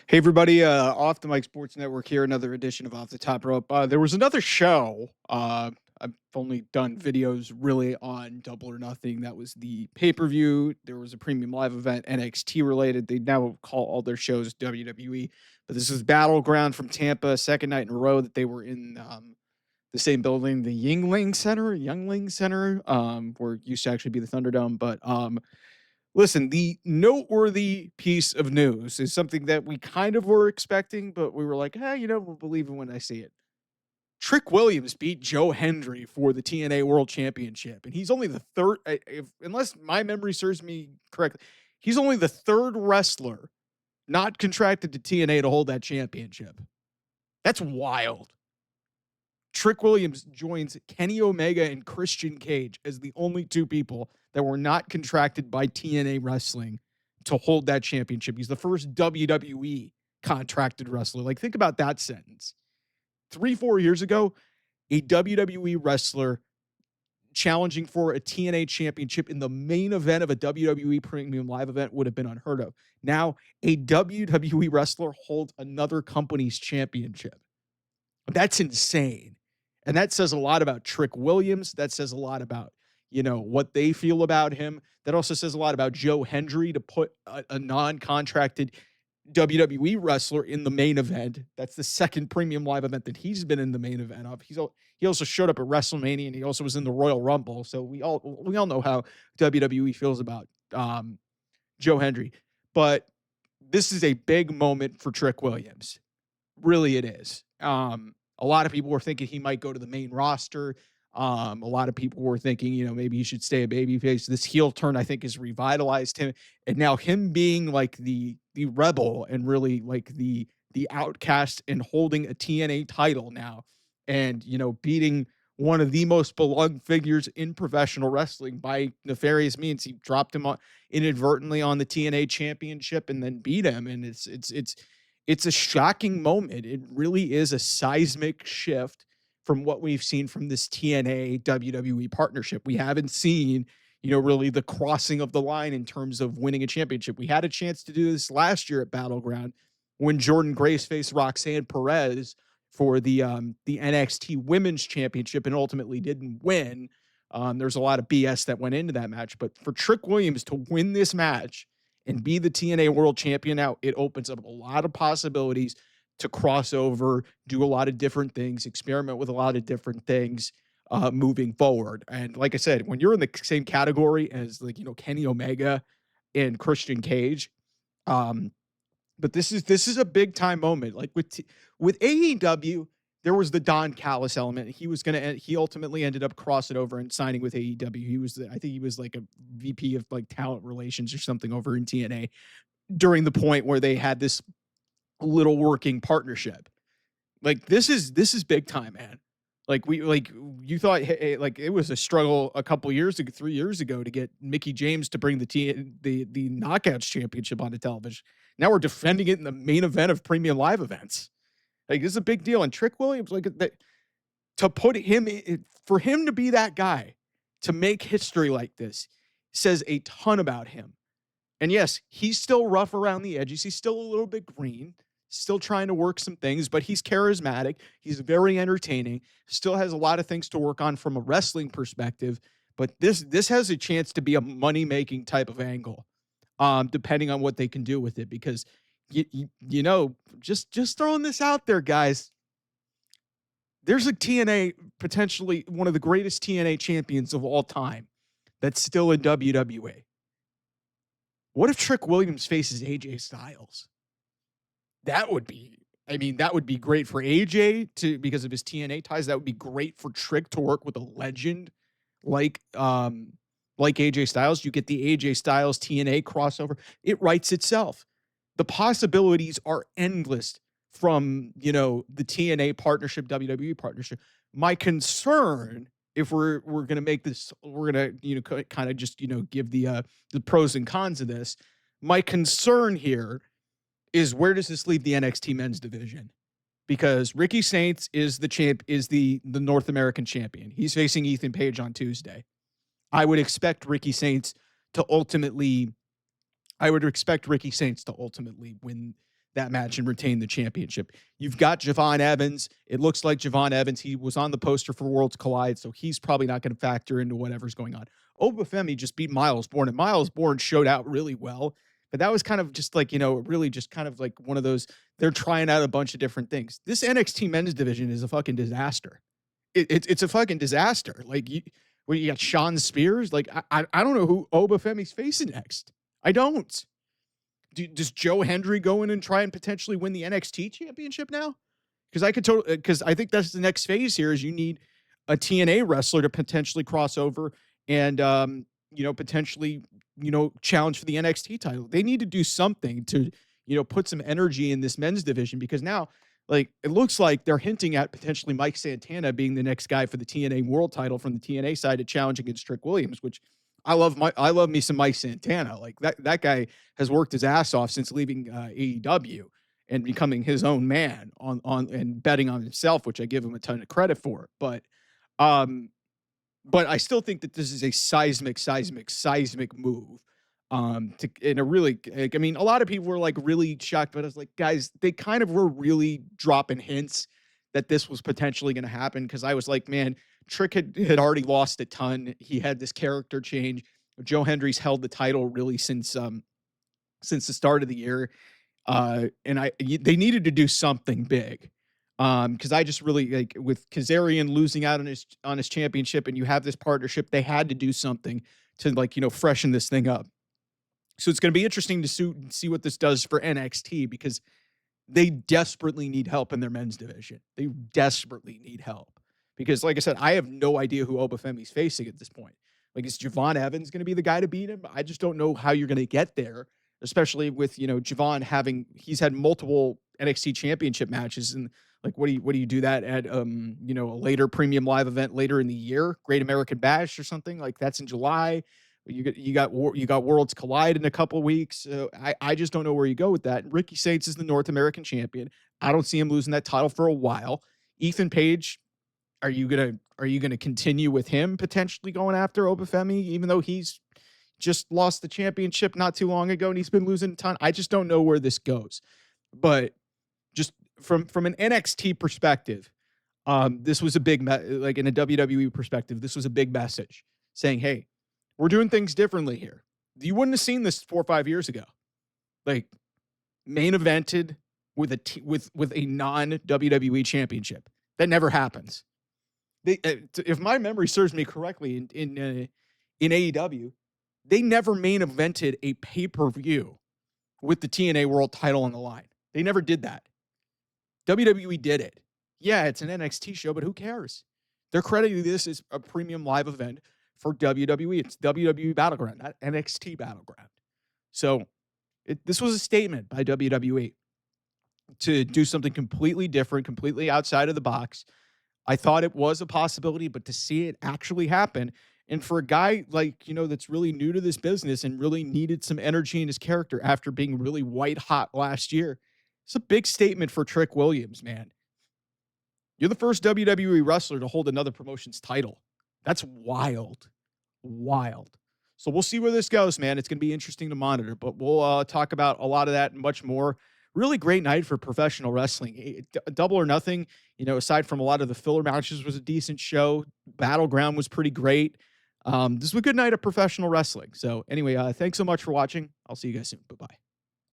Hey everybody, Off the Mic Sports Network here, another edition of Off the Top Rope. There was another show. I've only done videos really on Double or Nothing. That was the pay-per-view. There was a premium live event, NXT related. They now call all their shows WWE, but this is Battleground from Tampa, second night in a row that they were in the same building, the Youngling Center, where it used to actually be the Thunderdome. But listen, the noteworthy piece of news is something that we kind of were expecting, but we were like, hey, we'll believe it when I see it. Trick Williams beat Joe Hendry for the TNA World Championship, and he's only the third, unless my memory serves me correctly, he's only the third wrestler not contracted to TNA to hold that championship. That's wild. Trick Williams joins Kenny Omega and Christian Cage as the only two people that were not contracted by TNA Wrestling to hold that championship. He's the first WWE contracted wrestler. Like, think about that sentence. 3-4 years ago, a WWE wrestler challenging for a TNA championship in the main event of a WWE premium live event would have been unheard of. Now, a WWE wrestler holds another company's championship. That's insane. And that says a lot about Trick Williams. That says a lot about, what they feel about him. That also says a lot about Joe Hendry to put a non-contracted WWE wrestler in the main event. That's the second premium live event that he's been in the main event of. He also showed up at WrestleMania, and he also was in the Royal Rumble. So we all know how WWE feels about Joe Hendry. But this is a big moment for Trick Williams. Really, it is. A lot of people were thinking he might go to the main roster. A lot of people were thinking, maybe he should stay a babyface. This heel turn, I think, has revitalized him. And now him being like the rebel and really like the outcast and holding a TNA title now, and beating one of the most beloved figures in professional wrestling by nefarious means. He dropped him inadvertently on the TNA championship and then beat him. And it's a shocking moment. It really is a seismic shift from what we've seen from this TNA WWE partnership. We haven't seen, really the crossing of the line in terms of winning a championship. We had a chance to do this last year at Battleground when Jordan Grace faced Roxanne Perez for the NXT Women's Championship and ultimately didn't win. There's a lot of BS that went into that match, but for Trick Williams to win this match and be the TNA World Champion now, it opens up a lot of possibilities to cross over, do a lot of different things, experiment with a lot of different things moving forward. And like I said, when you're in the same category as Kenny Omega and Christian Cage, but this is a big time moment. Like with AEW, there was the Don Callis element. He ultimately ended up crossing over and signing with AEW. I think he was like a VP of like talent relations or something over in TNA during the point where they had this little working partnership. Like this is big time, man. You thought, hey, like it was a struggle a couple years ago, 3 years ago, to get Mickey James to bring the Knockouts Championship onto television. Now we're defending it in the main event of premium live events. Like, this is a big deal. And Trick Williams, to put him for him to be that guy to make history like this says a ton about him. And yes, he's still rough around the edges. He's still a little bit green, still trying to work some things, but he's charismatic. He's very entertaining, still has a lot of things to work on from a wrestling perspective. But this has a chance to be a money-making type of angle, depending on what they can do with it. Because, just throwing this out there, guys, there's a TNA, potentially one of the greatest TNA champions of all time, that's still in WWE. What if Trick Williams faces AJ Styles? That would be great for AJ because of his TNA ties. That would be great for Trick to work with a legend like AJ Styles. You get the AJ Styles TNA crossover. It writes itself. The possibilities are endless from, the TNA partnership, WWE partnership. My concern, if we're going to make this, we're going to, kind of just, give the pros and cons of this. My concern here is, where does this leave the NXT men's division? Because Ricky Saints is the North American champion. He's facing Ethan Page on Tuesday. I would expect Ricky Saints to ultimately win that match and retain the championship. You've got Javon Evans. It looks like Javon Evans, he was on the poster for Worlds Collide, so he's probably not going to factor into whatever's going on. Obafemi just beat Miles Bourne, and Miles Bourne showed out really well. But that was kind of just like, really just kind of like one of those, they're trying out a bunch of different things. This NXT men's division is a fucking disaster. It's a fucking disaster. Like, where you got Sean Spears. Like, I don't know who Obafemi's facing next. I don't. Does Joe Hendry go in and try and potentially win the NXT championship now? Because I think that's the next phase here is you need a TNA wrestler to potentially cross over and, potentially, challenge for the NXT title. They need to do something to, put some energy in this men's division, because now, like, it looks like they're hinting at potentially Mike Santana being the next guy for the TNA world title from the TNA side to challenge against Trick Williams, which I love me some Mike Santana. Like, that guy has worked his ass off since leaving AEW and becoming his own man on and betting on himself, which I give him a ton of credit for. Um, but I still think that this is a seismic move. In a really, like, I mean, a lot of people were like really shocked, but I was like, guys, they kind of were really dropping hints that this was potentially going to happen. Cause I was like, man, Trick had already lost a ton. He had this character change. Joe Hendry's held the title really since the start of the year. They needed to do something big. Because I just really, like, with Kazarian losing out on his championship, and you have this partnership, they had to do something to, like, freshen this thing up. So it's going to be interesting to see what this does for NXT, because they desperately need help in their men's division. They desperately need help because, like I said, I have no idea who Obafemi's facing at this point. Like, is Javon Evans going to be the guy to beat him? I just don't know how you're going to get there, especially with, Javon he's had multiple NXT championship matches. And like, what do you do that at, a later premium live event later in the year, Great American Bash or something like that's in July. You got Worlds Collide in a couple of weeks. So I just don't know where you go with that. And Ricky Saints is the North American champion. I don't see him losing that title for a while. Ethan Page, are you gonna continue with him potentially going after Obafemi, even though he's just lost the championship not too long ago and he's been losing a ton? I just don't know where this goes. But just from an NXT perspective, this was a big like in a WWE perspective, this was a big message saying, hey, we're doing things differently here. You wouldn't have seen this 4 or 5 years ago. Like, main evented with a non-WWE championship. That never happens. If my memory serves me correctly, in AEW, they never main evented a pay-per-view with the TNA World title on the line. They never did that. WWE did it. Yeah, it's an NXT show, but who cares? They're crediting this as a premium live event for WWE. It's WWE Battleground, not NXT Battleground. So this was a statement by WWE to do something completely different, completely outside of the box. I thought it was a possibility, but to see it actually happen, and for a guy like, that's really new to this business and really needed some energy in his character after being really white hot last year, it's a big statement for Trick Williams, man. You're the first WWE wrestler to hold another promotion's title. That's wild. Wild. So we'll see where this goes, man. It's going to be interesting to monitor, but we'll talk about a lot of that and much more. Really great night for professional wrestling. Double or Nothing, aside from a lot of the filler matches, was a decent show. Battleground was pretty great. This was a good night of professional wrestling. So anyway, thanks so much for watching. I'll see you guys soon. Bye-bye.